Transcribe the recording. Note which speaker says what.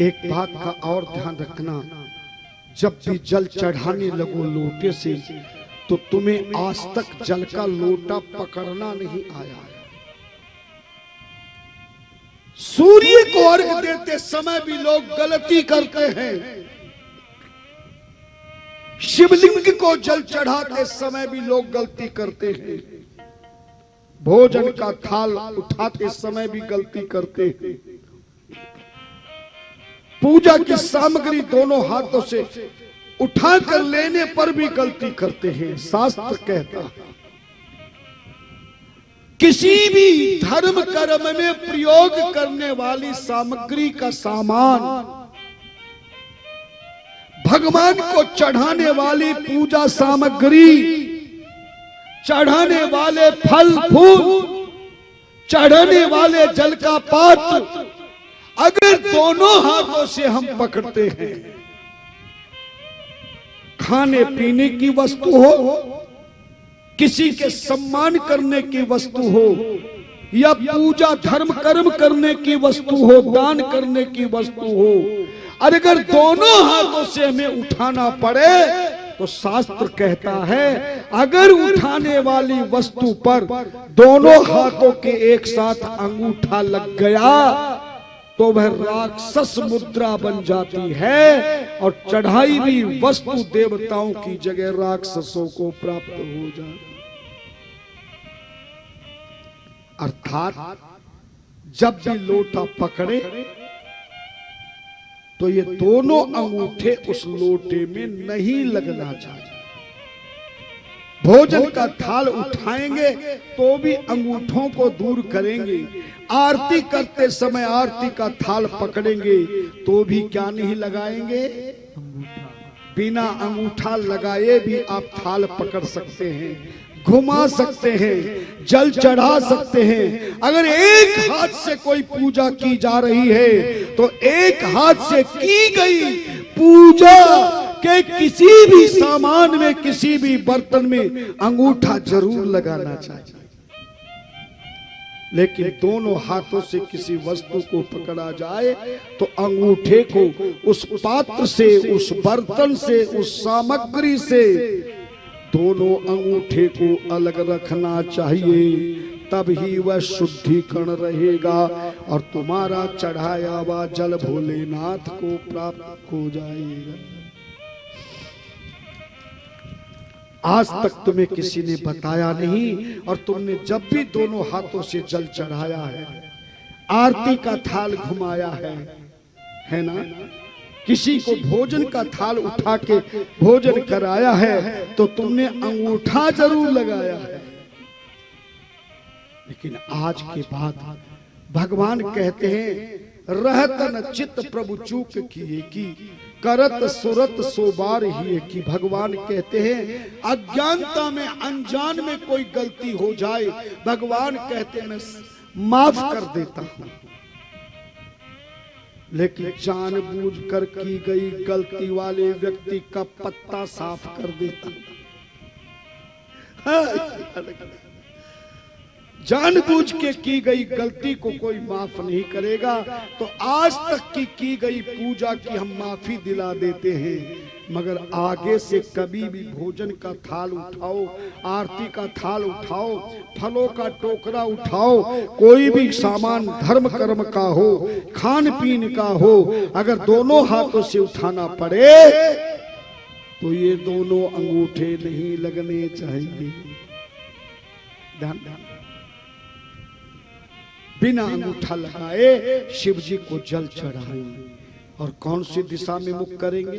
Speaker 1: एक बात का और ध्यान रखना, जब भी जल चढ़ाने लगो लोटे से तो तुम्हें आज तक जल का लोटा पकड़ना नहीं आया है। सूर्य को अर्घ देते समय भी लोग गलती करते हैं, शिवलिंग को जल चढ़ाते समय भी लोग गलती करते हैं, भोजन का थाल उठाते समय भी गलती करते हैं, पूजा की सामग्री दोनों हाथों से उठाकर लेने पर भी गलती करते हैं। शास्त्र कहता है किसी भी धर्म कर्म में प्रयोग करने वाली सामग्री का सामान, भगवान को चढ़ाने वाली पूजा सामग्री, चढ़ाने वाले फल फूल, चढ़ाने वाले जल का पात्र, अगर दोनों हाथों से हम पकड़ते हैं, खाने पीने की वस्तु हो, किसी के सम्मान करने की वस्तु हो, या पूजा धर्म कर्म करने की वस्तु हो, दान करने की वस्तु हो, और अगर दोनों हाथों से हमें उठाना पड़े तो शास्त्र कहता है अगर उठाने वाली वस्तु पर दोनों हाथों के एक साथ अंगूठा लग गया तो वह राक्षस मुद्रा बन जाती है और चढ़ाई हुई वस्तु देवताओं की जगह राक्षसों को प्राप्त हो जाए। अर्थात जब भी लोटा पकड़े तो ये दोनों अंगूठे उस लोटे में नहीं लगना चाहिए। भोजन का थाल उठाएंगे तो भी अंगूठों को दूर करेंगे, आरती करते समय आरती का थाल पकड़ेंगे तो भी क्या नहीं लगाएंगे, बिना अंगूठा लगाए भी आप थाल पकड़ सकते हैं, घुमा सकते हैं, जल चढ़ा सकते हैं। अगर एक हाथ से कोई पूजा की जा रही है तो एक हाथ से की गई पूजा के किसी भी सामान में, किसी भी बर्तन में अंगूठा जरूर लगाना चाहिए। लेकिन दोनों हाथों से किसी वस्तु को पकड़ा जाए तो अंगूठे को उस पात्र से, उस बर्तन से, उस सामग्री से दोनों अंगूठे को अलग रखना चाहिए, तब ही वह शुद्धिकरण रहेगा और तुम्हारा चढ़ाया हुआ जल भोलेनाथ को प्राप्त हो जाएगा। आज तक तुम्हें किसी ने बताया नहीं और तुमने जब भी दोनों हाथों से जल चढ़ाया है, आरती का थाल घुमाया है ना, किसी को भोजन का थाल उठा के भोजन कराया है तो तुमने अंगूठा जरूर लगाया है। लेकिन आज के बाद भगवान कहते हैं रहत न चित्त प्रभु चूक किए की, करत सुरत सो बार ही की। भगवान कहते हैं अज्ञानता में, अनजान में कोई गलती हो जाए, भगवान कहते हैं मैं माफ कर देता हूं, लेकिन जानबूझकर की गई गलती वाले व्यक्ति का पत्ता साफ कर देता हूं। जानबूझ के की गई गलती को कोई माफ नहीं करेगा, तो आज तक की गई पूजा की हम माफी दिला देते हैं, मगर आगे से कभी भी भोजन का थाल उठाओ, आरती का थाल उठाओ, फलों का टोकरा उठाओ, कोई भी सामान धर्म कर्म का हो, खान पीन का हो, अगर दोनों हाथों से उठाना पड़े तो ये दोनों अंगूठे नहीं लगने चाहिए। ध्यान ध्यान, बिना अंगूठा लगाए शिव जी को जल चढ़ाएंगे और कौन सी दिशा में मुख करेंगे?